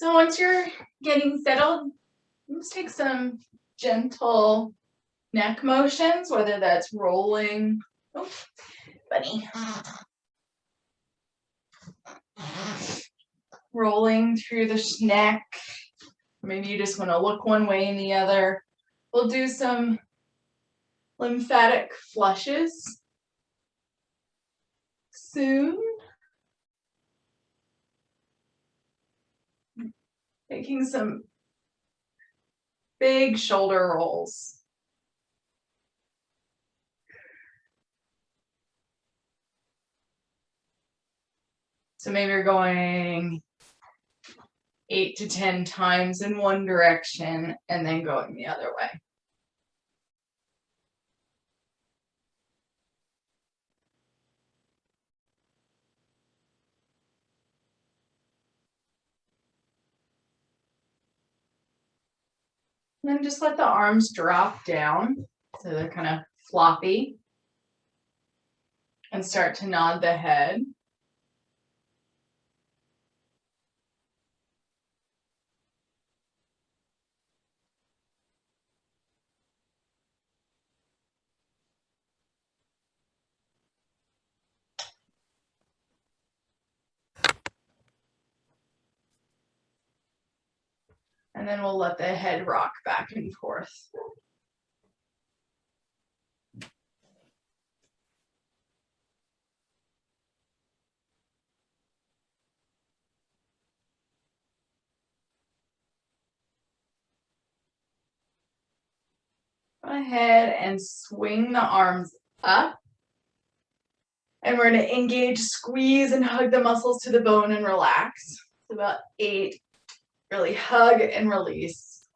So once you're getting settled, let's take some gentle neck motions, whether that's rolling, oh, bunny, rolling through the neck. Maybe you just want to look one way and the other. We'll do some lymphatic flushes soon. Taking some big shoulder rolls. So maybe you're going 8 to 10 times in one direction and then going the other way. And then just let the arms drop down so they're kind of floppy. And start to nod the head. And then we'll let the head rock back and forth. Go ahead and swing the arms up. And we're going to engage, squeeze, and hug the muscles to the bone and relax. It's about 8. Really hug and release.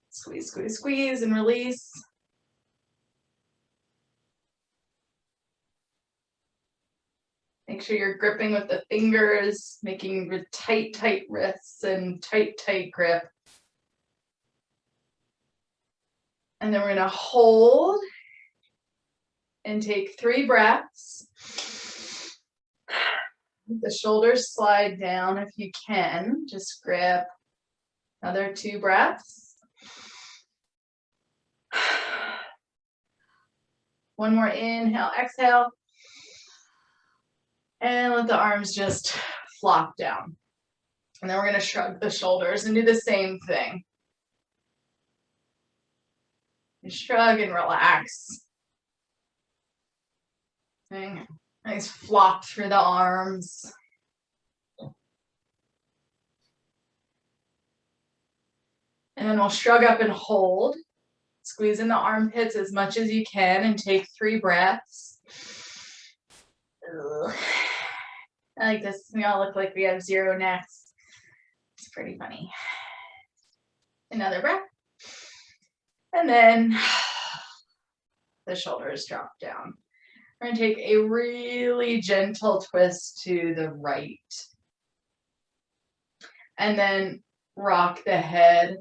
Squeeze, squeeze, squeeze, and release. Make sure you're gripping with the fingers, making tight, tight wrists and tight, tight grip. And then we're going to hold and take 3 breaths. The shoulders slide down if you can. Just grip. Another 2 breaths. One more inhale, exhale. And let the arms just flop down. And then we're going to shrug the shoulders and do the same thing. And shrug and relax. Nice flop through the arms. And then we'll shrug up and hold. Squeeze in the armpits as much as you can and take 3 breaths. Ugh. I like this. We all look like we have 0 necks. It's pretty funny. Another breath. And then the shoulders drop down. We're going to take a really gentle twist to the right. And then rock the head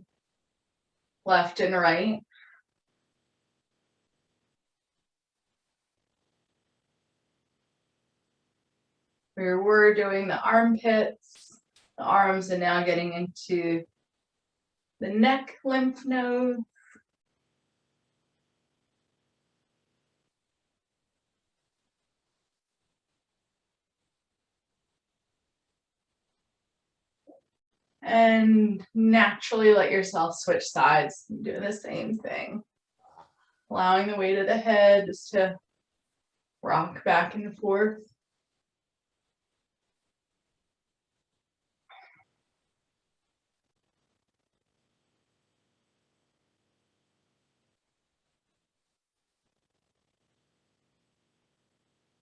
left and right. We're doing the armpits, the arms, and now getting into the neck lymph nodes. And naturally let yourself switch sides and do the same thing. Allowing the weight of the head just to rock back and forth.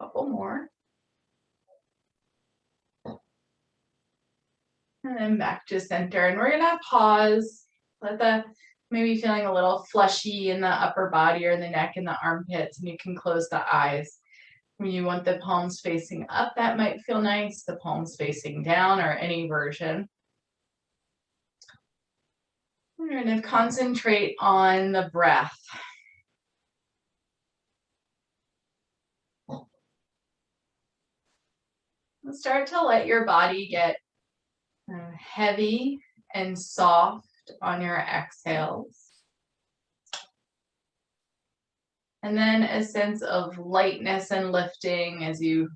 Couple more. And then back to center. And we're gonna pause. Let the maybe feeling a little fleshy in the upper body or in the neck and the armpits, and you can close the eyes. When you want the palms facing up, that might feel nice. The palms facing down or any version. We're gonna concentrate on the breath. Start to let your body get heavy and soft on your exhales. And then a sense of lightness and lifting as you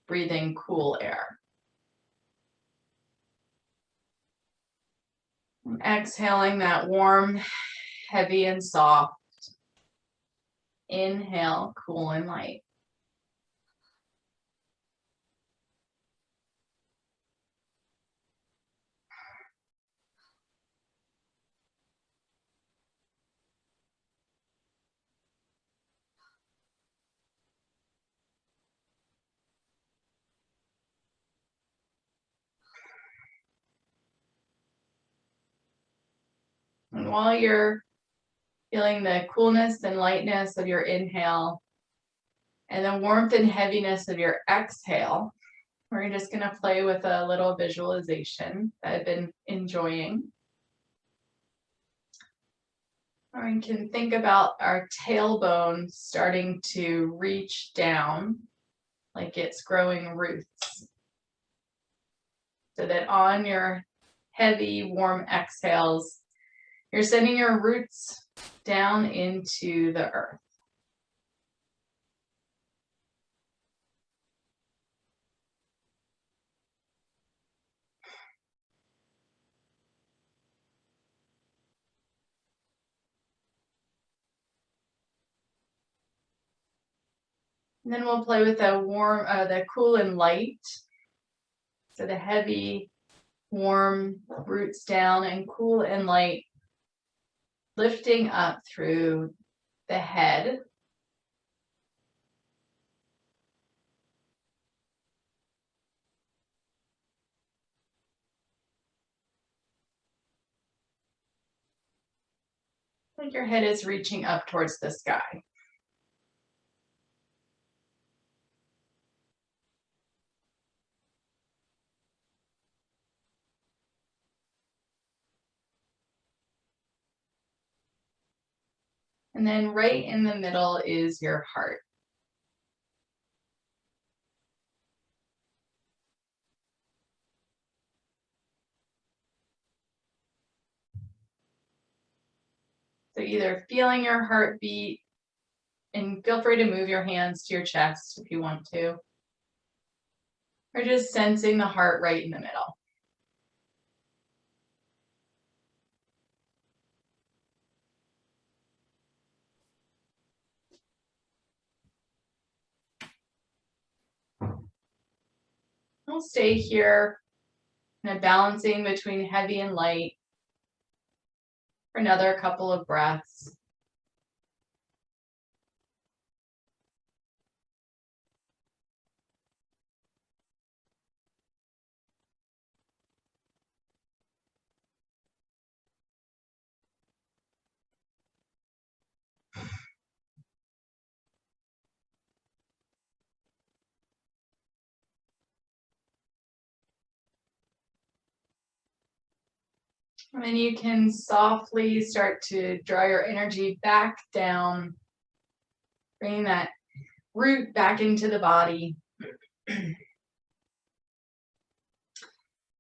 breathe in cool air. And exhaling that warm, heavy and soft. Inhale, cool and light. And while you're feeling the coolness and lightness of your inhale and the warmth and heaviness of your exhale, we're just going to play with a little visualization that I've been enjoying. Or we can think about our tailbone starting to reach down like it's growing roots. So that on your heavy, warm exhales, you're sending your roots down into the earth. And then we'll play with the cool and light. So the heavy, warm roots down and cool and light, lifting up through the head. Like your head is reaching up towards the sky. And then right in the middle is your heart. So either feeling your heartbeat, and feel free to move your hands to your chest if you want to, or just sensing the heart right in the middle. We'll stay here, kind of balancing between heavy and light for another couple of breaths. And then you can softly start to draw your energy back down, bringing that root back into the body. And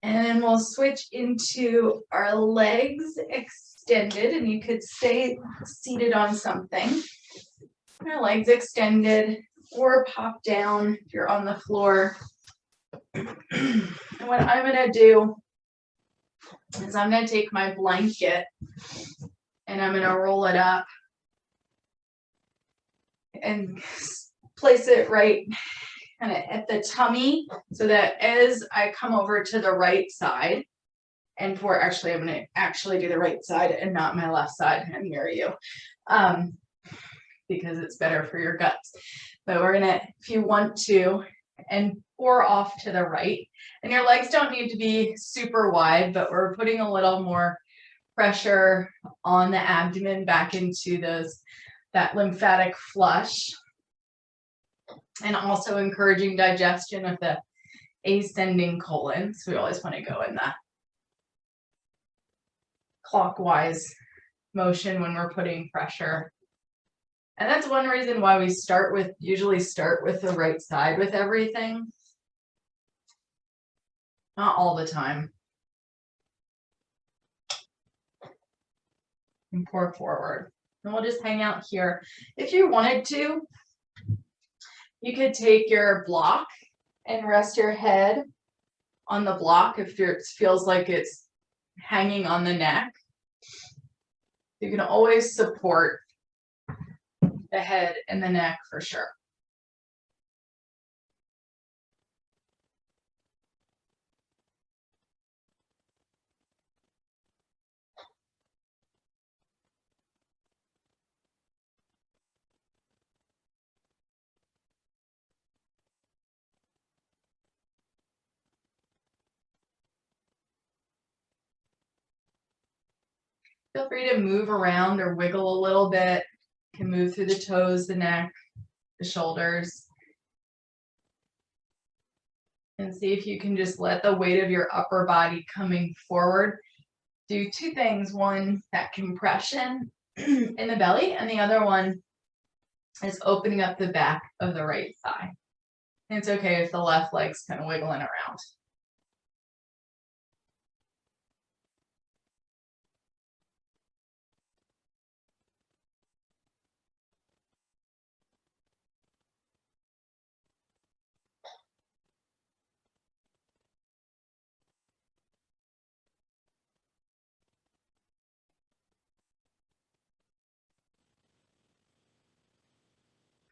then we'll switch into our legs extended, and you could stay seated on something. Our legs extended or pop down if you're on the floor. And what I'm going to do is I'm going to take my blanket and I'm going to roll it up and place it right kind of at the tummy so that as I come over to the right side, and I'm going to actually do the right side and not my left side and mirror you because it's better for your guts. But we're going to, if you want to, and pour off to the right. And your legs don't need to be super wide, but we're putting a little more pressure on the abdomen back into that lymphatic flush. And also encouraging digestion of the ascending colon. So we always want to go in that clockwise motion when we're putting pressure. And that's one reason why we usually start with the right side with everything. not all the time. And pour forward. And we'll just hang out here. If you wanted to, you could take your block and rest your head on the block if it feels like it's hanging on the neck. You can always support the head and the neck for sure. Feel free to move around or wiggle a little bit. You can move through the toes, the neck, the shoulders. And see if you can just let the weight of your upper body coming forward do two things. One, that compression in the belly, and the other one is opening up the back of the right thigh. And it's okay if the left leg's kind of wiggling around.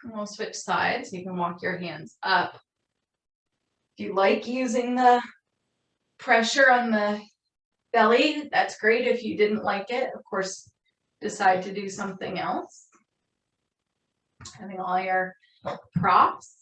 And we'll switch sides. You can walk your hands up. If you like using the pressure on the belly, that's great. If you didn't like it, of course, decide to do something else. Having all your props.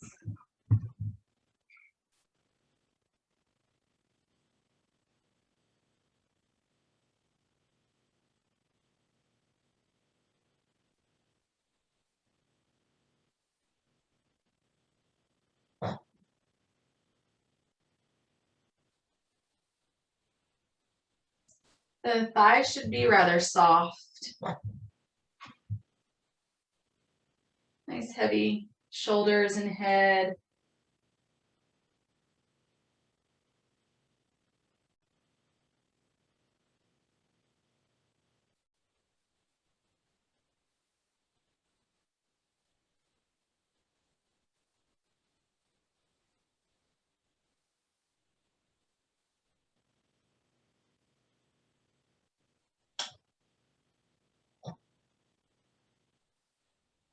The thighs should be rather soft. Nice heavy shoulders and head.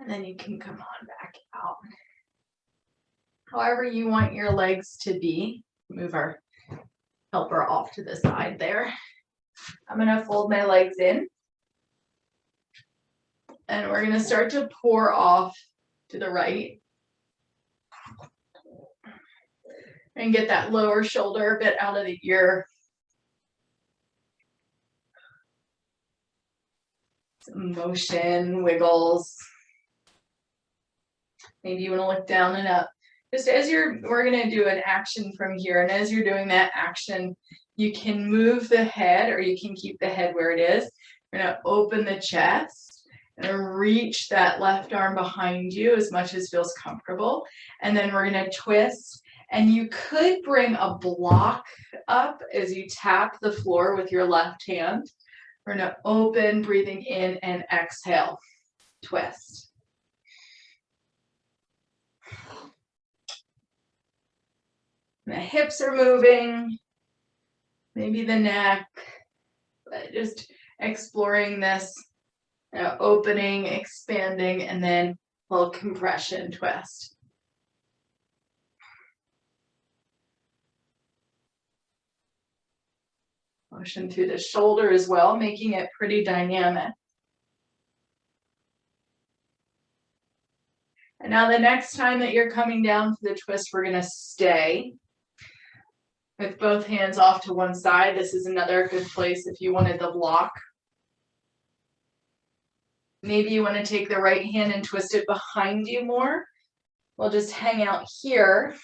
And then you can come on back out. However you want your legs to be. Move our helper off to the side there. I'm going to fold my legs in. And we're going to start to pour off to the right. And get that lower shoulder a bit out of the ear. Some motion, wiggles. Maybe you want to look down and up. Just as we're going to do an action from here. And as you're doing that action, you can move the head or you can keep the head where it is. You're going to open the chest and reach that left arm behind you as much as feels comfortable. And then we're going to twist. And you could bring a block up as you tap the floor with your left hand. We're going to open, breathing in and exhale. Twist. The hips are moving, maybe the neck, but just exploring this, opening, expanding, and then a little compression twist. Motion through the shoulder as well, making it pretty dynamic. And now the next time that you're coming down to the twist, we're going to stay with both hands off to one side. This is another good place if you wanted the block. Maybe you want to take the right hand and twist it behind you more. We'll just hang out here.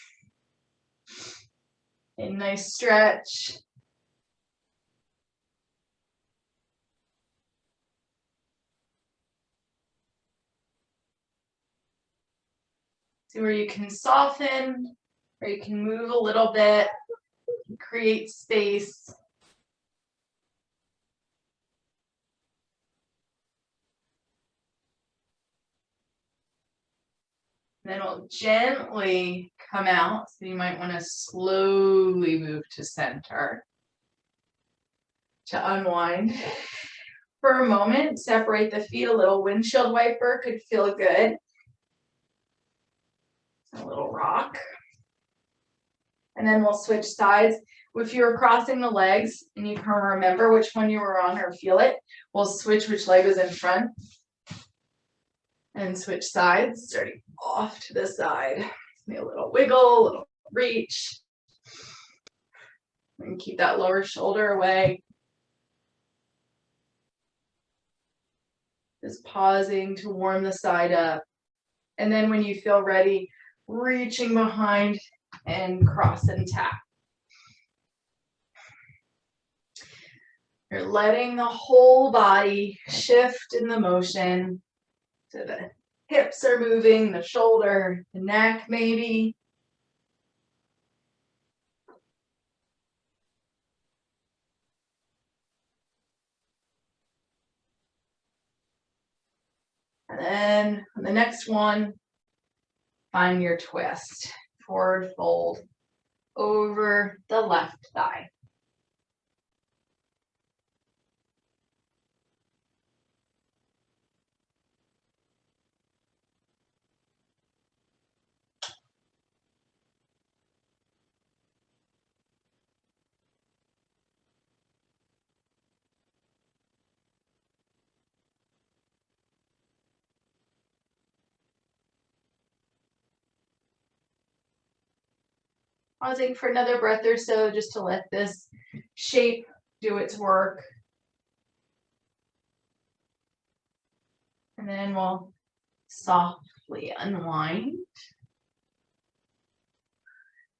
A nice stretch. See where you can soften, or you can move a little bit, create space. Then we'll gently come out. So you might want to slowly move to center to unwind. For a moment, separate the feet. A little windshield wiper could feel good. A little rock. And then we'll switch sides. If you're crossing the legs and you can remember which one you were on or feel it, we'll switch which leg is in front and switch sides, starting off to the side. Maybe a little wiggle, a little reach. And keep that lower shoulder away. Just pausing to warm the side up. And then when you feel ready, reaching behind and cross and tap. You're letting the whole body shift in the motion. So the hips are moving, the shoulder, the neck maybe. And then on the next one, find your twist. Forward fold over the left thigh. Pausing for another breath or so just to let this shape do its work. And then we'll softly unwind.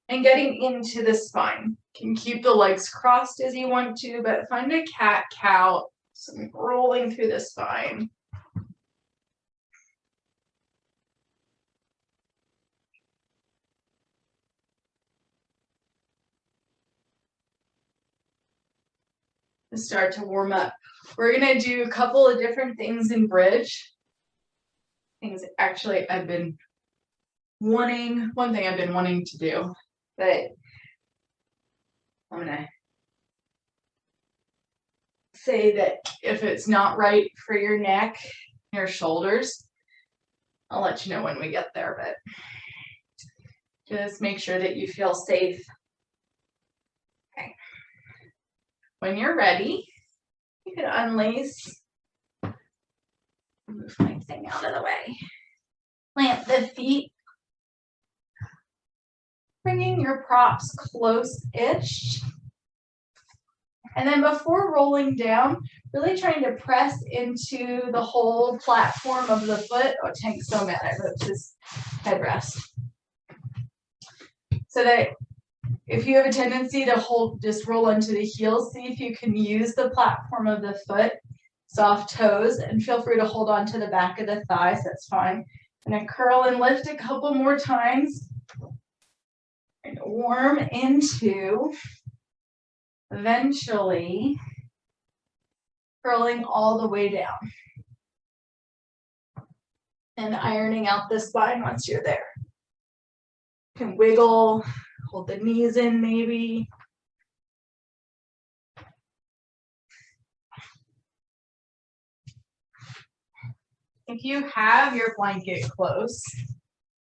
And getting into the spine. You can keep the legs crossed as you want to, but find a cat-cow, some rolling through the spine. Start to warm up. We're going to do a couple of different things in bridge. Things actually one thing I've been wanting to do, but I'm going to say that if it's not right for your neck, your shoulders, I'll let you know when we get there, but just make sure that you feel safe. Okay. When you're ready, you can unlace. Move my thing out of the way. Plant the feet. Bringing your props close-ish. And then before rolling down, really trying to press into the whole platform of the foot. Oh, Tank's so mad I moved his headrest. So that if you have a tendency to just roll into the heels, see if you can use the platform of the foot, soft toes, and feel free to hold on to the back of the thighs, that's fine. I'm gonna curl and lift a couple more times. And warm into, eventually, curling all the way down. And ironing out the spine once you're there. You can wiggle. Hold the knees in maybe. If you have your blanket close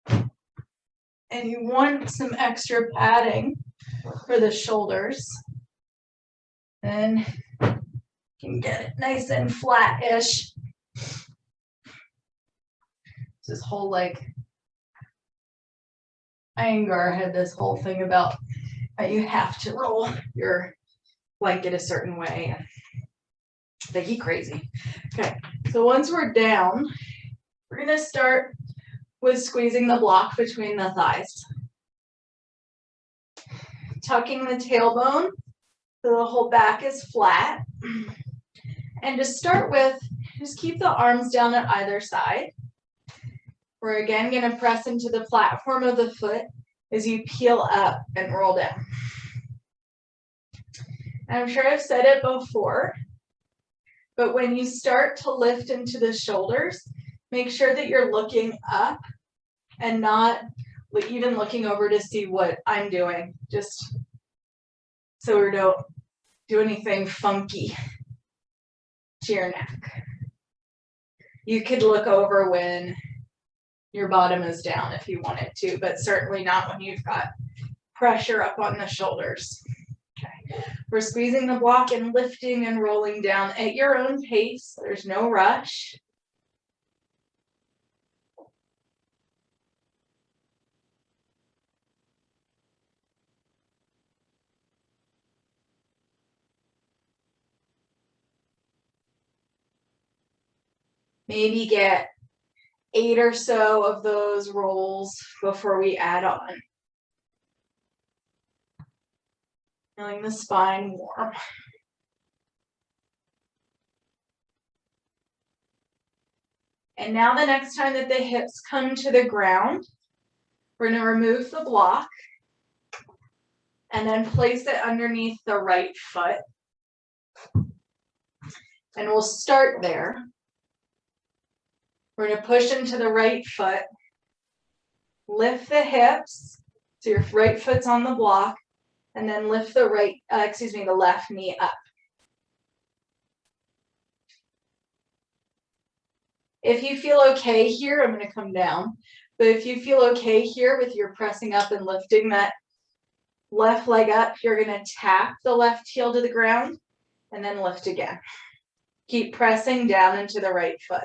and you want some extra padding for the shoulders, then you can get it nice and flat-ish. This whole Iyengar had this whole thing about how you have to roll your blanket a certain way. But he crazy. Okay, so once we're down, we're gonna start with squeezing the block between the thighs. Tucking the tailbone so the whole back is flat. And to start with, just keep the arms down at either side. We're again going to press into the platform of the foot as you peel up and roll down. I'm sure I've said it before, but when you start to lift into the shoulders, make sure that you're looking up and not even looking over to see what I'm doing, just so we don't do anything funky to your neck. You could look over when your bottom is down if you wanted to, but certainly not when you've got pressure up on the shoulders. Okay. We're squeezing the block and lifting and rolling down at your own pace. There's no rush. Maybe get 8 or so of those rolls before we add on. Feeling the spine warm. And now the next time that the hips come to the ground, we're going to remove the block and then place it underneath the right foot. And we'll start there. We're going to push into the right foot, lift the hips, so your right foot's on the block, and then lift the the left knee up. If you feel okay here, I'm going to come down, but if you feel okay here with your pressing up and lifting that left leg up, you're going to tap the left heel to the ground and then lift again. Keep pressing down into the right foot.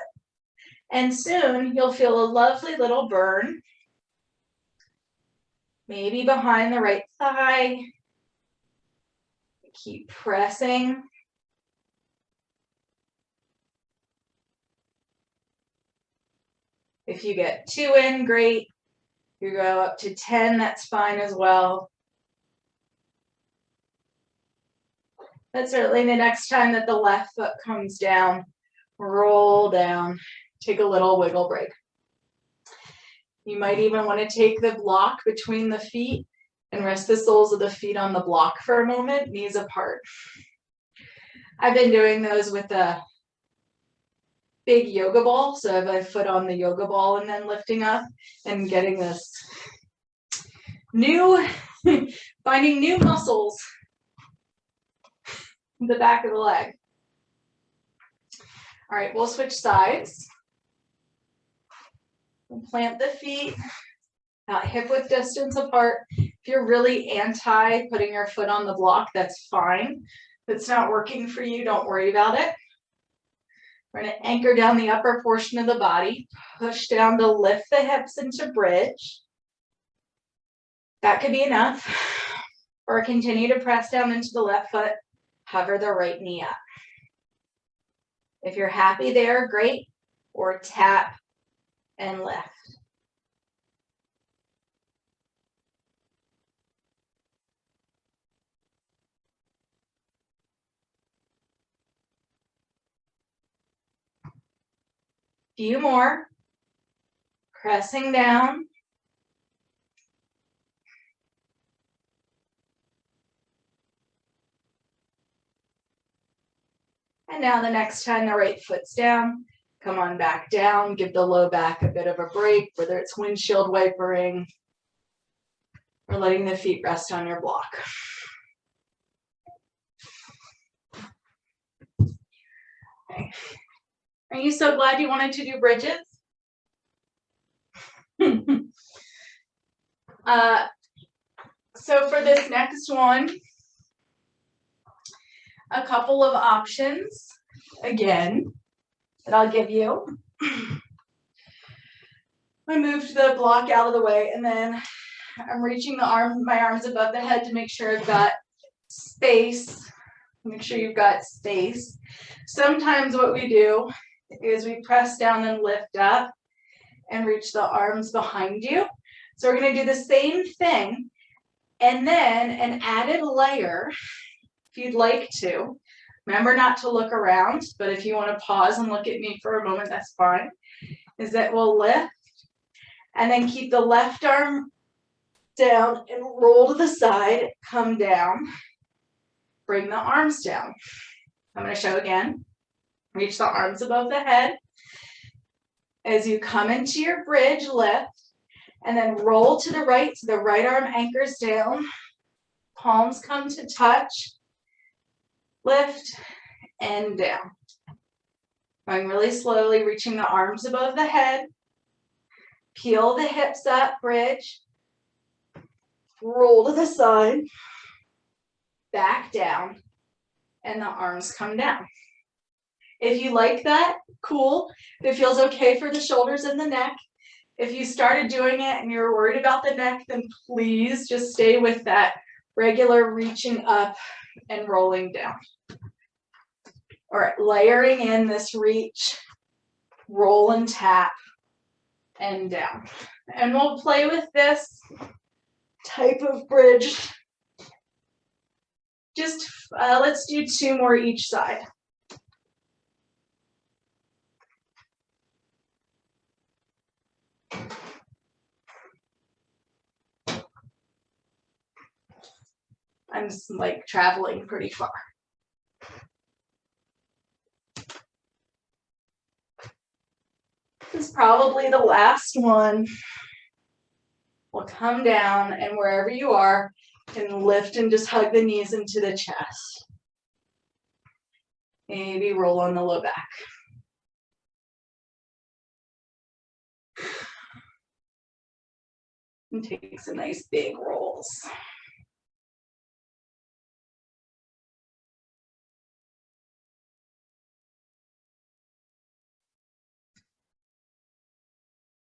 And soon you'll feel a lovely little burn, maybe behind the right thigh. Keep pressing. If you get 2 in, great. You go up to 10, that's fine as well. But certainly the next time that the left foot comes down, roll down, take a little wiggle break. You might even want to take the block between the feet and rest the soles of the feet on the block for a moment, knees apart. I've been doing those with a big yoga ball, so I have my foot on the yoga ball and then lifting up and getting this finding new muscles in the back of the leg. All right, we'll switch sides. We'll plant the feet, hip width distance apart. If you're really anti putting your foot on the block, that's fine. If it's not working for you, don't worry about it. We're going to anchor down the upper portion of the body, push down to lift the hips into bridge. That could be enough. Or continue to press down into the left foot, hover the right knee up. If you're happy there, great. Or tap and lift. Few more. Pressing down. And now the next time the right foot's down, come on back down, give the low back a bit of a break, whether it's windshield wipering or letting the feet rest on your block. Okay. Are you so glad you wanted to do bridges? So for this next one, a couple of options, again, that I'll give you. I moved the block out of the way, and then I'm reaching my arms above the head to make sure I've got space. Make sure you've got space. Sometimes what we do is we press down and lift up and reach the arms behind you. So we're going to do the same thing, and then an added layer, if you'd like to. Remember not to look around, but if you want to pause and look at me for a moment, that's fine. Is that we'll lift and then keep the left arm down and roll to the side, come down. Bring the arms down. I'm going to show again. Reach the arms above the head. As you come into your bridge, lift, and then roll to the right so the right arm anchors down. Palms come to touch. Lift and down. Going really slowly, reaching the arms above the head. Peel the hips up, bridge. Roll to the side. Back down. And the arms come down. If you like that, cool. If it feels okay for the shoulders and the neck. If you started doing it and you're worried about the neck, then please just stay with that regular reaching up and rolling down. All right, layering in this reach, roll and tap, and down. And we'll play with this type of bridge. Just let's do 2 more each side. I'm just like traveling pretty far. This is probably the last one. We'll come down, and wherever you are, you can lift and just hug the knees into the chest. Maybe roll on the low back. And take some nice big rolls.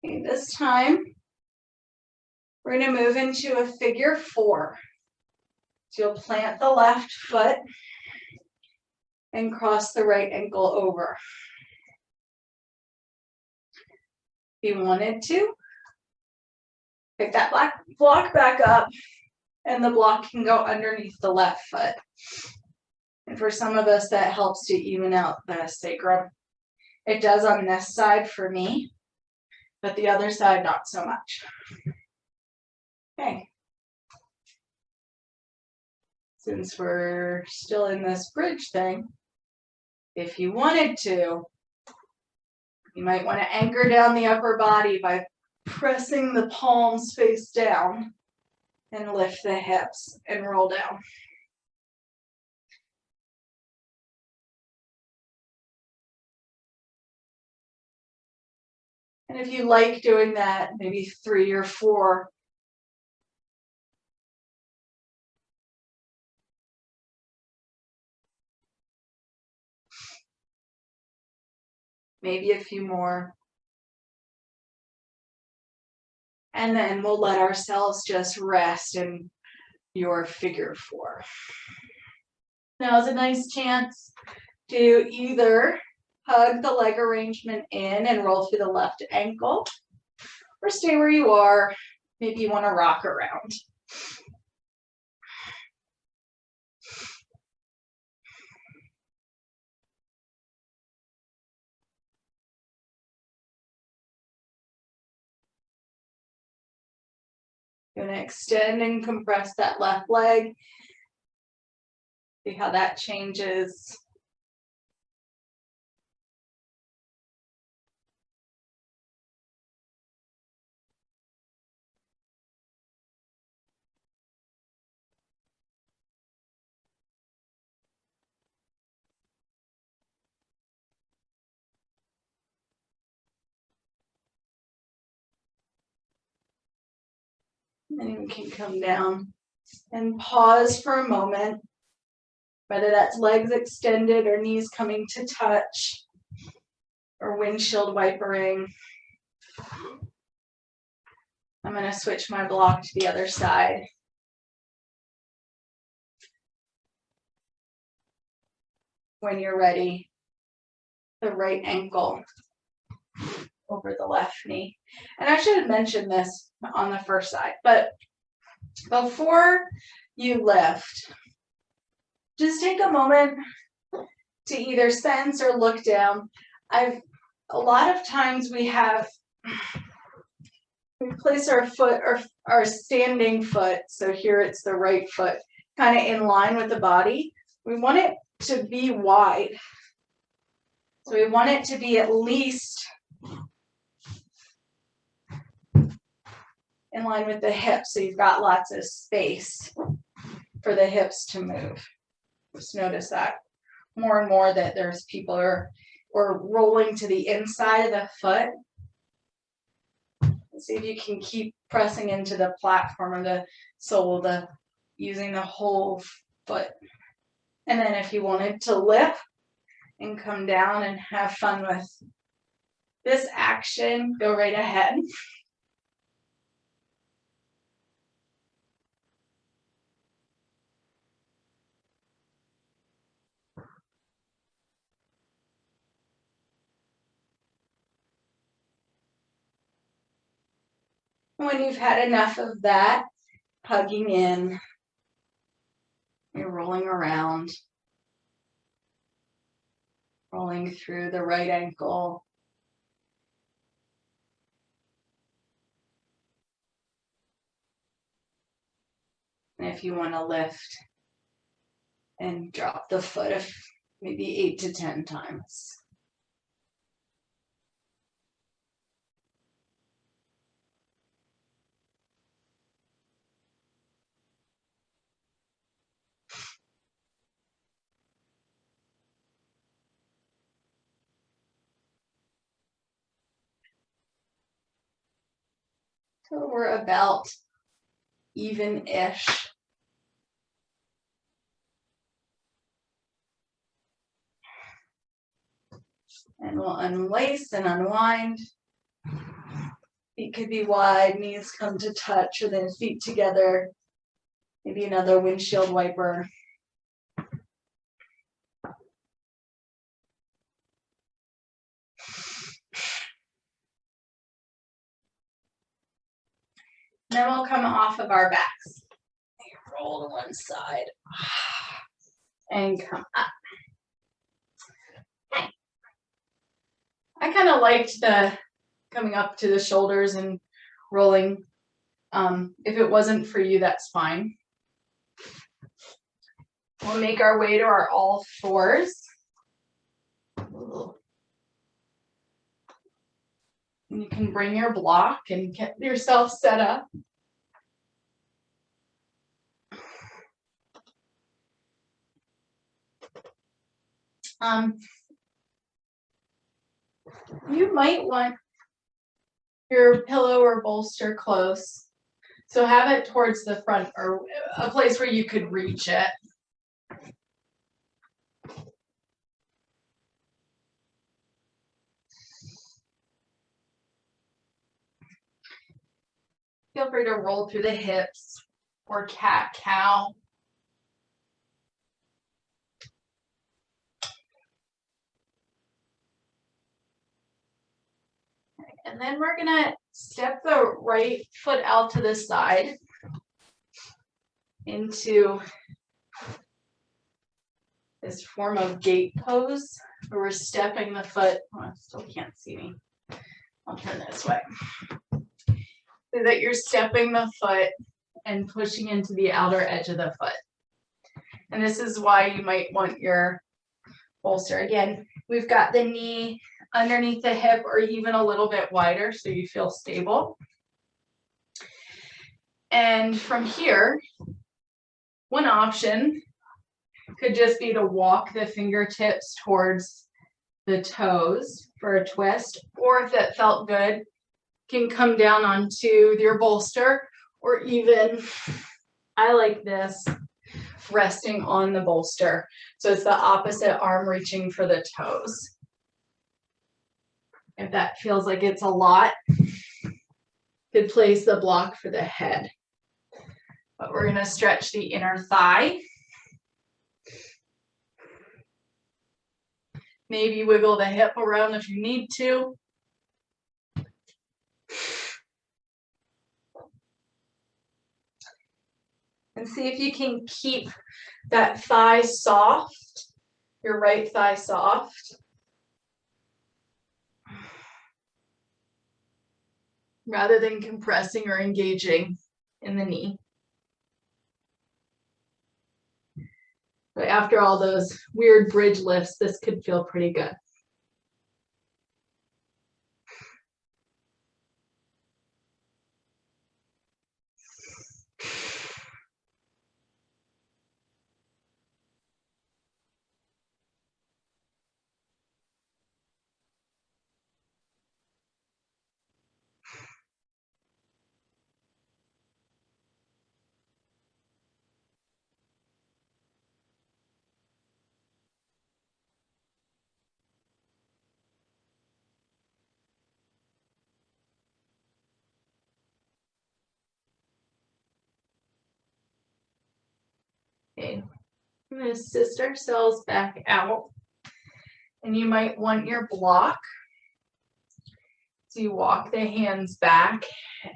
Okay, this time, we're going to move into a figure 4. So you'll plant the left foot and cross the right ankle over. If you wanted to, pick that block back up, and the block can go underneath the left foot. And for some of us, that helps to even out the sacrum. It does on this side for me, but the other side, not so much. Okay. Since we're still in this bridge thing, if you wanted to, you might want to anchor down the upper body by pressing the palms face down and lift the hips and roll down. And if you like doing that, maybe 3 or 4. Maybe a few more. And then we'll let ourselves just rest in your figure 4. Now is a nice chance to either hug the leg arrangement in and roll through the left ankle, or stay where you are. Maybe you want to rock around. You're going to extend and compress that left leg. See how that changes. And you can come down and pause for a moment, whether that's legs extended or knees coming to touch or windshield wipering. I'm going to switch my block to the other side. When you're ready, the right ankle over the left knee. And I should have mentioned this on the first side, but before you lift, just take a moment to either sense or look down. A lot of times we place our foot or our standing foot, so here it's the right foot, kind of in line with the body. we want it to be wide. So we want it to be at least in line with the hips, so you've got lots of space for the hips to move. Just notice that more and more that there's people or rolling to the inside of the foot. See if you can keep pressing into the platform or the sole, using the whole foot. And then if you wanted to lift and come down and have fun with this action, go right ahead. When you've had enough of that, hugging in, you're rolling around, rolling through the right ankle. And if you want to lift and drop the foot maybe 8 to 10 times. So we're about even-ish. And we'll unlace and unwind. Feet could be wide, knees come to touch, or then feet together. Maybe another windshield wiper. Then we'll come off of our backs. Roll to one side and come up. Okay. I kind of liked the coming up to the shoulders and rolling. If it wasn't for you, that's fine. We'll make our way to our all fours. And you can bring your block and get yourself set up. You might want your pillow or bolster close. So have it towards the front or a place where you could reach it. Feel free to roll through the hips or cat-cow. And then we're gonna step the right foot out to the side into this form of gate pose where we're stepping the foot. Oh, I still can't see me. I'll turn this way. So that you're stepping the foot and pushing into the outer edge of the foot. And this is why you might want your bolster. Again, we've got the knee underneath the hip or even a little bit wider so you feel stable. And from here, one option could just be to walk the fingertips towards the toes for a twist, or if it felt good, can come down onto your bolster, or even, I like this, resting on the bolster. So it's the opposite arm reaching for the toes. If that feels like it's a lot, could place the block for the head. But we're going to stretch the inner thigh. Maybe wiggle the hip around if you need to. And see if you can keep that thigh soft, your right thigh soft. Rather than compressing or engaging in the knee. But after all those weird bridge lifts, this could feel pretty good. Okay, I'm going to assist ourselves back out. And you might want your block. So you walk the hands back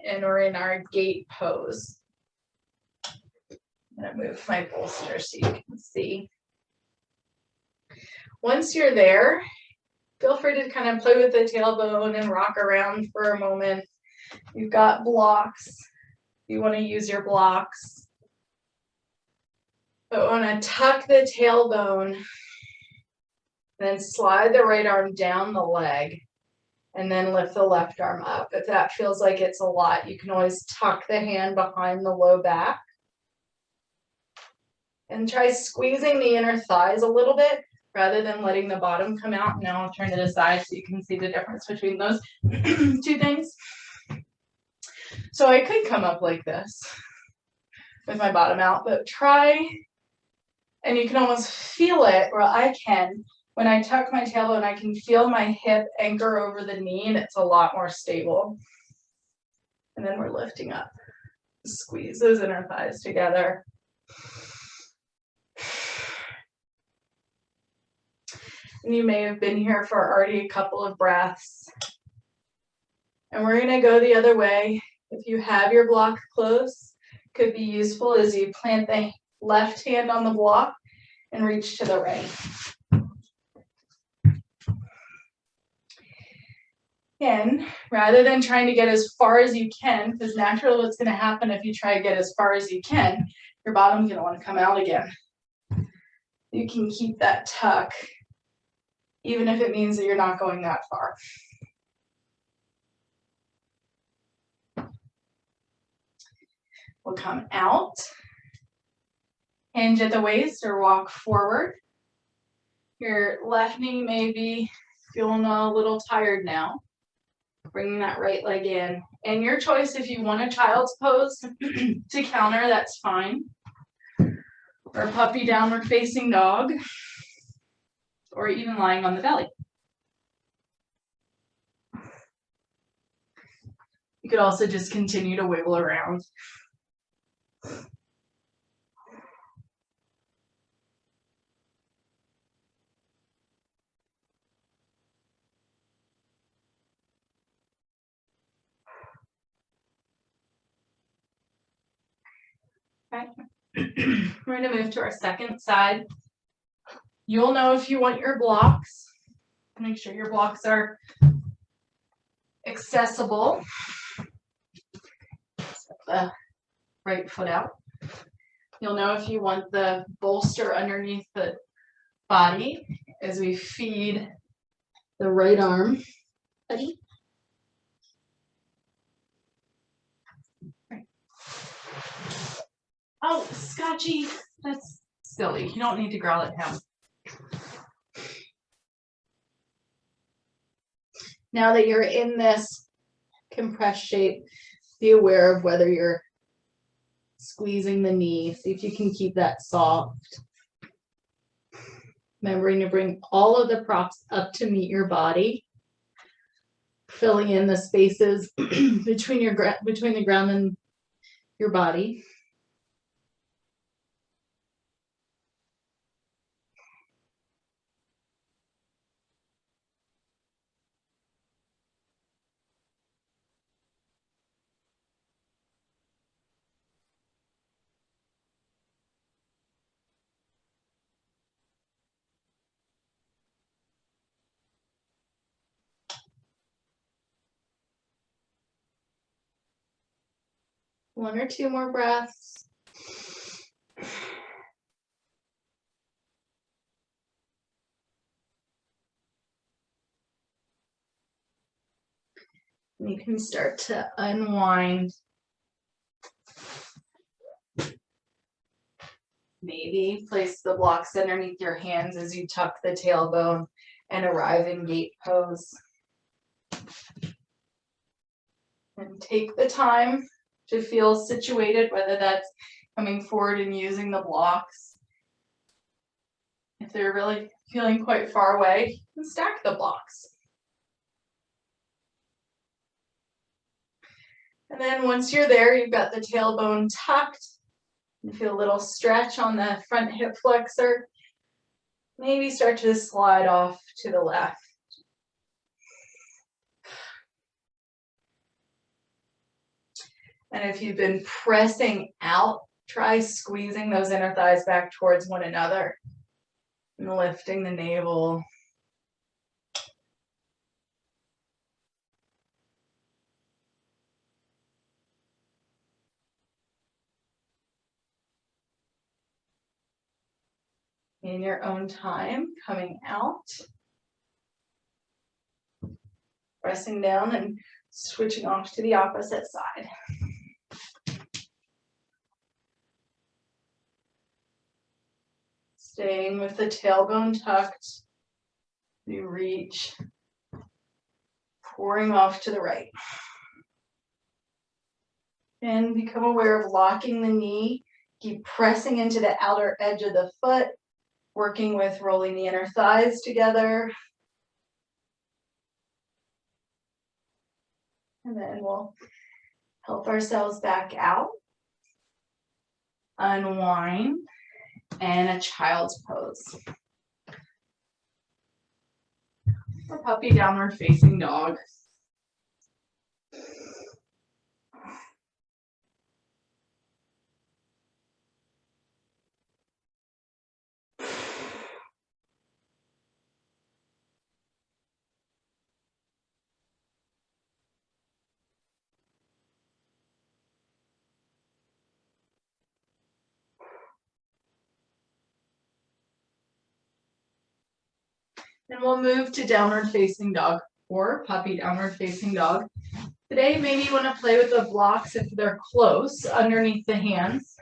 and we're in our gate pose. I'm going to move my bolster so you can see. Once you're there, feel free to kind of play with the tailbone and rock around for a moment. You've got blocks. You want to use your blocks. But want to tuck the tailbone, then slide the right arm down the leg, and then lift the left arm up. If that feels like it's a lot, you can always tuck the hand behind the low back. And try squeezing the inner thighs a little bit rather than letting the bottom come out. Now I'll turn to the side so you can see the difference between those two things. So I could come up like this with my bottom out, but try, and you can almost feel it, or I can, when I tuck my tailbone, I can feel my hip anchor over the knee and it's a lot more stable. And then we're lifting up. Squeeze those inner thighs together. And you may have been here for already a couple of breaths. And we're going to go the other way. If you have your block close, could be useful as you plant the left hand on the block and reach to the right. Again, rather than trying to get as far as you can, because naturally what's going to happen if you try to get as far as you can, your bottom's going to want to come out again. You can keep that tuck, even if it means that you're not going that far. We'll come out, hinge at the waist or walk forward. Your left knee may be feeling a little tired now. Bringing that right leg in. And your choice, if you want a child's pose to counter, that's fine. Or a puppy downward facing dog. Or even lying on the belly. You could also just continue to wiggle around. Okay. We're going to move to our second side. You'll know if you want your blocks. Make sure your blocks are accessible. Step the right foot out. You'll know if you want the bolster underneath the body as we feed the right arm. Buddy. Oh, Scotchy, that's silly. You don't need to growl at him. Now that you're in this compressed shape, be aware of whether you're squeezing the knee. See if you can keep that soft. Remembering to bring all of the props up to meet your body. Filling in the spaces between the ground and your body. One or two more breaths. You can start to unwind. Maybe place the blocks underneath your hands as you tuck the tailbone and arrive in gate pose. And take the time to feel situated, whether that's coming forward and using the blocks. If they're really feeling quite far away, you can stack the blocks. And then once you're there, you've got the tailbone tucked. You feel a little stretch on the front hip flexor. Maybe start to slide off to the left. And if you've been pressing out, try squeezing those inner thighs back towards one another and lifting the navel. In your own time, coming out, pressing down and switching off to the opposite side. Staying with the tailbone tucked, you reach, pouring off to the right. And become aware of locking the knee, keep pressing into the outer edge of the foot, working with rolling the inner thighs together. And then we'll help ourselves back out. Unwind and a child's pose. Or puppy downward facing dog. And we'll move to downward facing dog or puppy downward facing dog. Today, maybe you want to play with the blocks if they're close underneath the hands.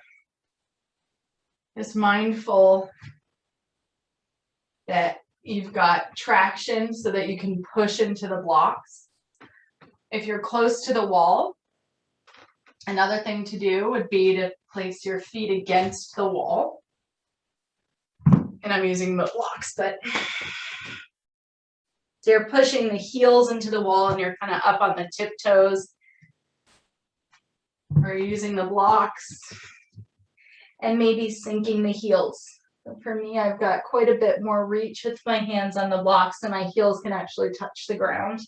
Just mindful that you've got traction so that you can push into the blocks. If you're close to the wall, another thing to do would be to place your feet against the wall. And I'm using the blocks, but so you're pushing the heels into the wall and you're kind of up on the tiptoes. Or using the blocks and maybe sinking the heels. So for me, I've got quite a bit more reach with my hands on the blocks and my heels can actually touch the ground.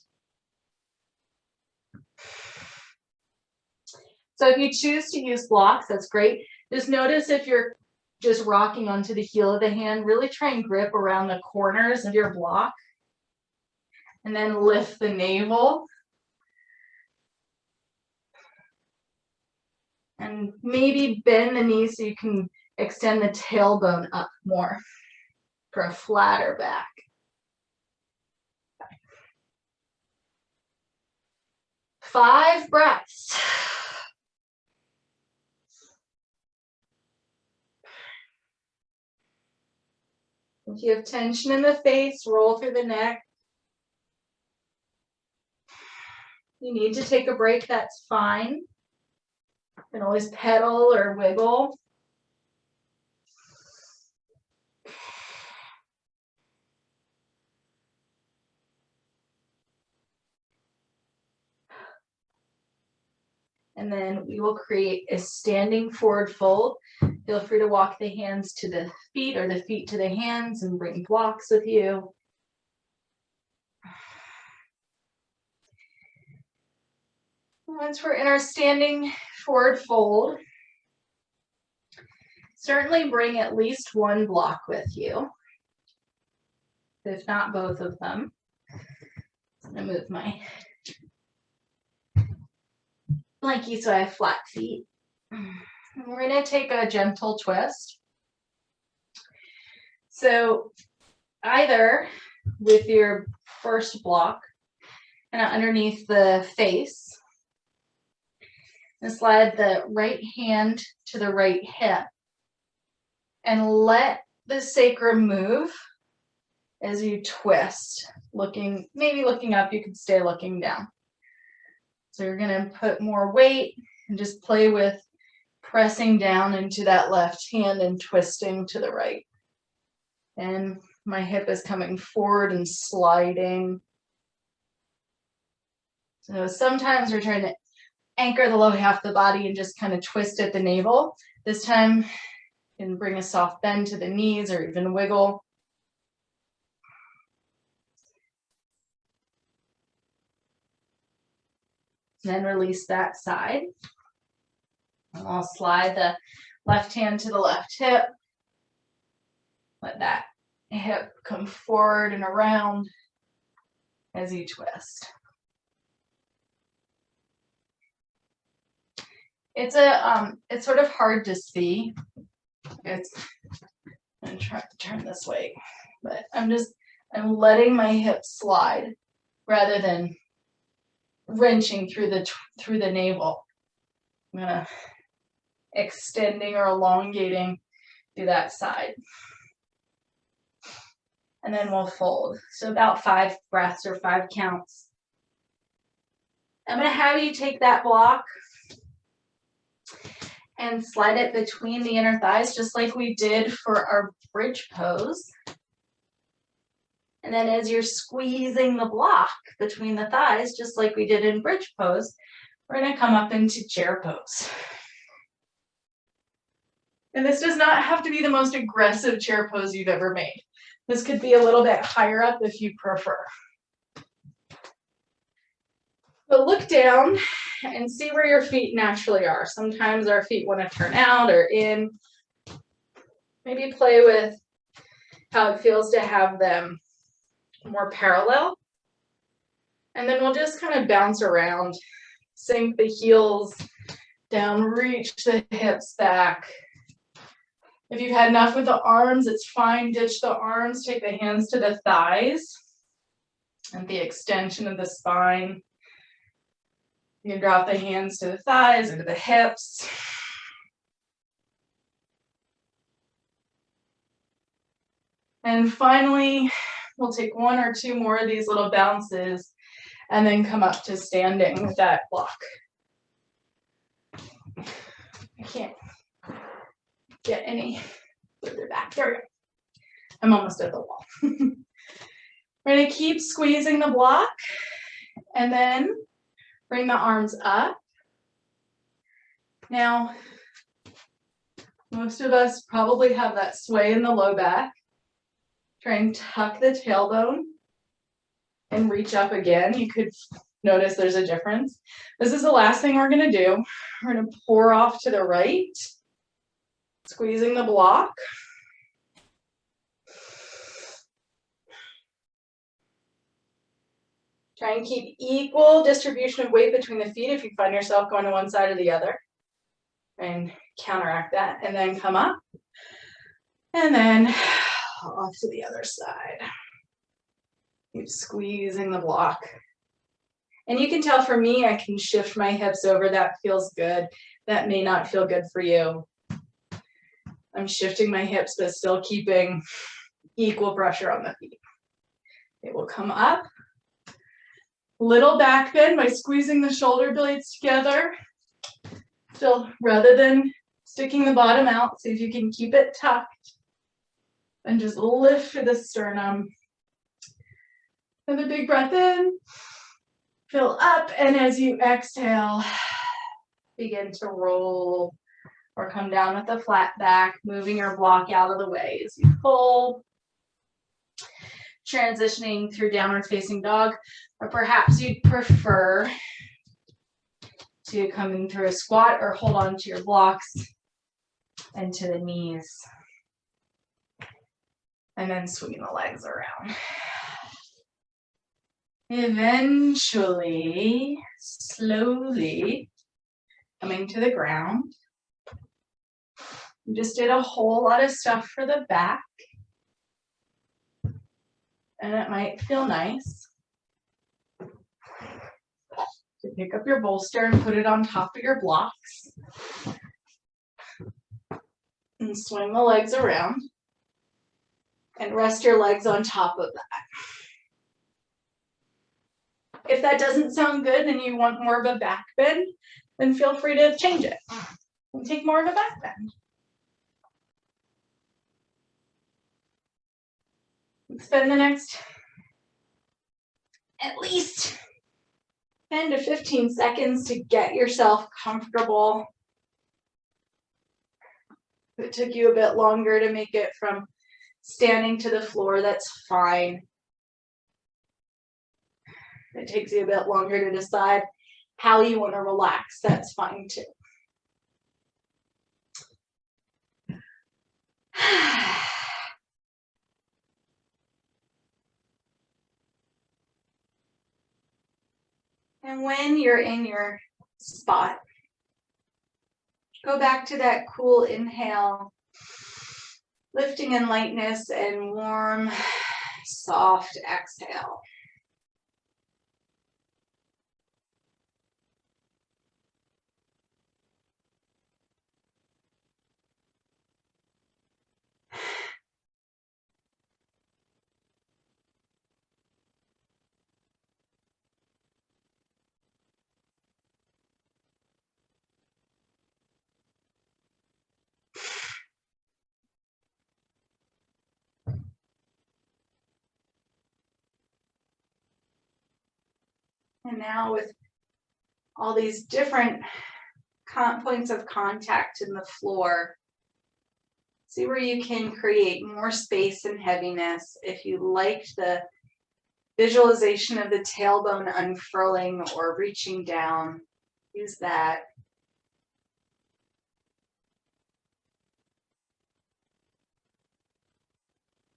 So if you choose to use blocks, that's great. Just notice if you're just rocking onto the heel of the hand, really try and grip around the corners of your block. And then lift the navel. And maybe bend the knees so you can extend the tailbone up more for a flatter back. Five breaths. If you have tension in the face, roll through the neck. You need to take a break, that's fine. You can always pedal or wiggle. And then we will create a standing forward fold. Feel free to walk the hands to the feet or the feet to the hands and bring blocks with you. Once we're in our standing forward fold, certainly bring at least one block with you, if not both of them. I'm going to move my blankie so I have flat feet. We're going to take a gentle twist. So either with your first block, kind of underneath the face. And slide the right hand to the right hip. And let the sacrum move as you twist, maybe looking up. You could stay looking down. So you're going to put more weight and just play with pressing down into that left hand and twisting to the right. And my hip is coming forward and sliding. So sometimes we're trying to anchor the low half of the body and just kind of twist at the navel. This time, you can bring a soft bend to the knees or even wiggle. Then release that side. And I'll slide the left hand to the left hip. Let that hip come forward and around as you twist. It's sort of hard to see. I'm gonna try to turn this way, but I'm letting my hips slide rather than wrenching through the navel. I'm gonna extending or elongating through that side. And then we'll fold. So about 5 breaths or 5 counts. I'm gonna have you take that block and slide it between the inner thighs, just like we did for our bridge pose. And then as you're squeezing the block between the thighs, just like we did in bridge pose, we're gonna come up into chair pose. And this does not have to be the most aggressive chair pose you've ever made. This could be a little bit higher up if you prefer. But look down and see where your feet naturally are. Sometimes our feet want to turn out or in. Maybe play with how it feels to have them more parallel. And then we'll just kind of bounce around, sink the heels down, reach the hips back. If you've had enough with the arms, it's fine. Ditch the arms, take the hands to the thighs and the extension of the spine. You can drop the hands to the thighs, into the hips. And finally, we'll take 1 or 2 more of these little bounces and then come up to standing with that block. I can't get any further back. There we go. I'm almost at the wall. We're going to keep squeezing the block and then bring the arms up. Now, most of us probably have that sway in the low back. Try and tuck the tailbone and reach up again. You could notice there's a difference. This is the last thing we're going to do. We're going to pour off to the right, squeezing the block. Try and keep equal distribution of weight between the feet if you find yourself going to one side or the other. And counteract that. And then come up. And then off to the other side. Keep squeezing the block. And you can tell for me, I can shift my hips over. That feels good. That may not feel good for you. I'm shifting my hips, but still keeping equal pressure on the feet. It will come up. Little back bend by squeezing the shoulder blades together. Still, rather than sticking the bottom out, see if you can keep it tucked. And just lift the sternum. Another big breath in. Fill up, and as you exhale, begin to roll or come down with a flat back, moving your block out of the way as you pull. Transitioning through downward facing dog, or perhaps you'd prefer to come in through a squat or hold on to your blocks and to the knees. And then swinging the legs around. Eventually, slowly coming to the ground. We just did a whole lot of stuff for the back. And it might feel nice. to pick up your bolster and put it on top of your blocks. And swing the legs around. And rest your legs on top of that. If that doesn't sound good and you want more of a back bend, then feel free to change it and take more of a back bend. Spend the next at least 10 to 15 seconds to get yourself comfortable. If it took you a bit longer to make it from standing to the floor, that's fine. If it takes you a bit longer to decide how you want to relax, that's fine too. And when you're in your spot, go back to that cool inhale, lifting in lightness, and warm, soft exhale. And now with all these different points of contact in the floor, see where you can create more space and heaviness. If you liked the visualization of the tailbone unfurling or reaching down, use that.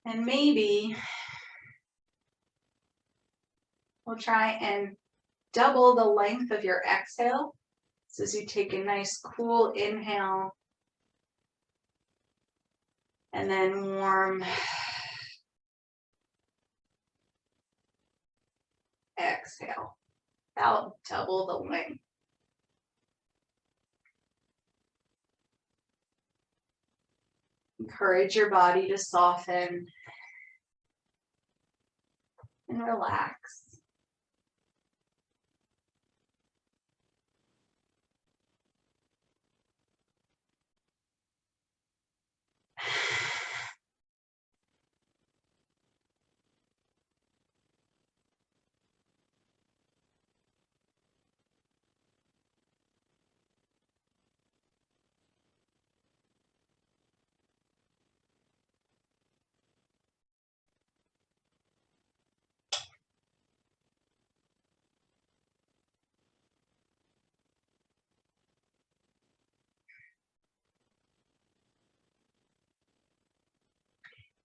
And maybe we'll try and double the length of your exhale. So as you take a nice cool inhale and then warm exhale, about double the length. Encourage your body to soften and relax.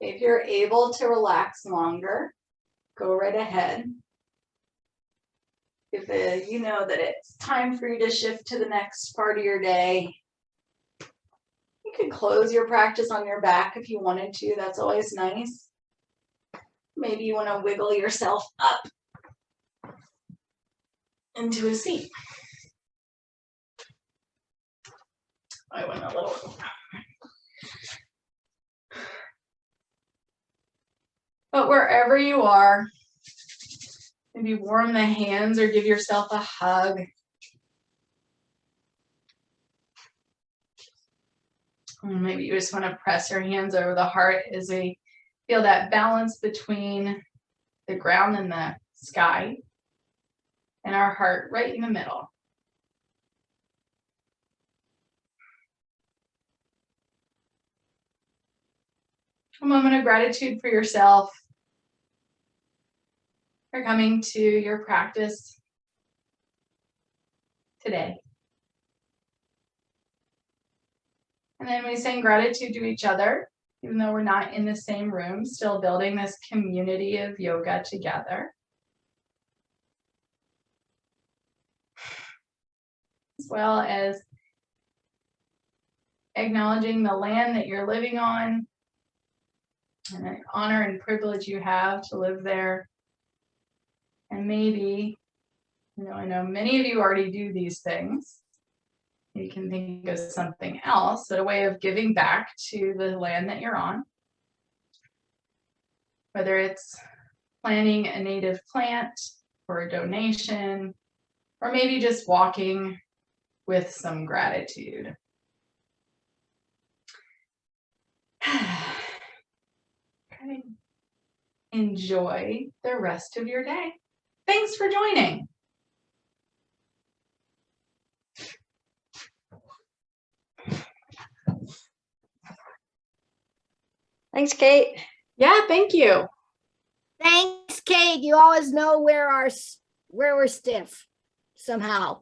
If you're able to relax longer, go right ahead. If you know that it's time for you to shift to the next part of your day, you can close your practice on your back if you wanted to. That's always nice. Maybe you want to wiggle yourself up into a seat. I went a little. But wherever you are, maybe warm the hands or give yourself a hug. Maybe you just want to press your hands over the heart as we feel that balance between the ground and the sky, and our heart right in the middle. A moment of gratitude for yourself for coming to your practice today. And then we send gratitude to each other, even though we're not in the same room, still building this community of yoga together. As well as acknowledging the land that you're living on and the honor and privilege you have to live there. And maybe I know many of you already do these things. You can think of something else, but a way of giving back to the land that you're on. Whether it's planting a native plant or a donation, or maybe just walking with some gratitude. Okay. Enjoy the rest of your day. Thanks for joining. Thanks, Kate. Yeah, thank you. Thanks, Kate. You always know where we're stiff somehow.